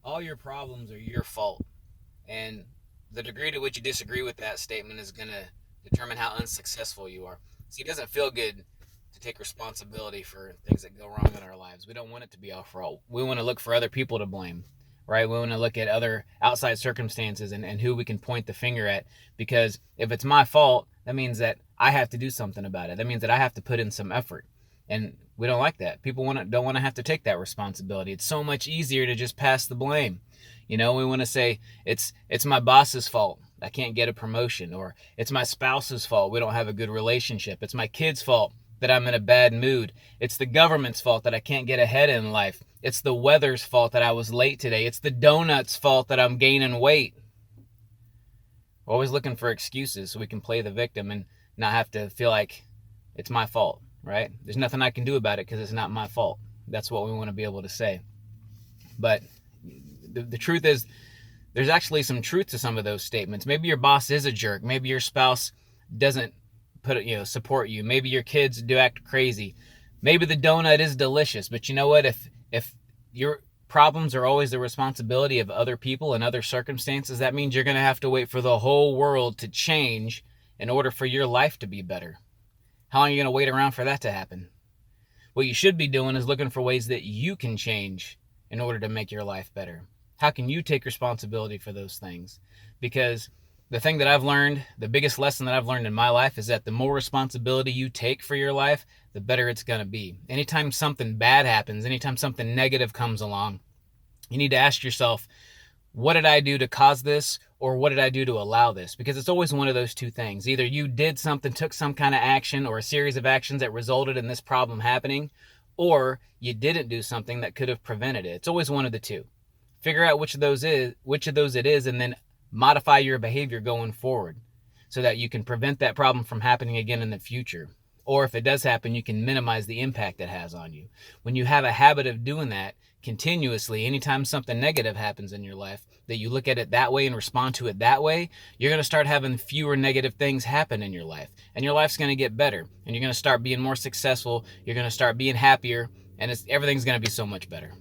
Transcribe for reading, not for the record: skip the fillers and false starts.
all your problems are your fault. And the degree to which you disagree with that statement is going to determine how unsuccessful you are. See, it doesn't feel good to take responsibility for things that go wrong in our lives. We don't want it to be our fault. We want to look for other people to blame, right? We want to look at other outside circumstances and who we can point the finger at. Because if it's my fault, that means that I have to do something about it. That means that I have to put in some effort. And we don't like that. People don't want to have to take that responsibility. It's so much easier to just pass the blame. We want to say it's my boss's fault I can't get a promotion, or it's my spouse's fault we don't have a good relationship. It's my kid's fault that I'm in a bad mood. It's the government's fault that I can't get ahead in life. It's the weather's fault that I was late today. It's the donut's fault that I'm gaining weight. We're always looking for excuses so we can play the victim and not have to feel like it's my fault, right? There's nothing I can do about it because it's not my fault. That's what we want to be able to say. But the truth is, there's actually some truth to some of those statements. Maybe your boss is a jerk. Maybe your spouse doesn't support you. Maybe your kids do act crazy. Maybe the donut is delicious. But you know what? If your problems are always the responsibility of other people and other circumstances, that means you're going to have to wait for the whole world to change in order for your life to be better. How long are you going to wait around for that to happen? What you should be doing is looking for ways that you can change in order to make your life better. How can you take responsibility for those things? Because the thing that I've learned, the biggest lesson that I've learned in my life is that the more responsibility you take for your life, the better it's going to be. Anytime something bad happens, anytime something negative comes along, you need to ask yourself, what did I do to cause this, or what did I do to allow this? Because it's always one of those two things. Either you did something, took some kind of action or a series of actions that resulted in this problem happening, or you didn't do something that could have prevented it. It's always one of the two. Figure out which of those it is, and then modify your behavior going forward so that you can prevent that problem from happening again in the future. Or if it does happen, you can minimize the impact it has on you. When you have a habit of doing that continuously, anytime something negative happens in your life, that you look at it that way and respond to it that way, you're going to start having fewer negative things happen in your life. And your life's going to get better. And you're going to start being more successful. You're going to start being happier. And everything's going to be so much better.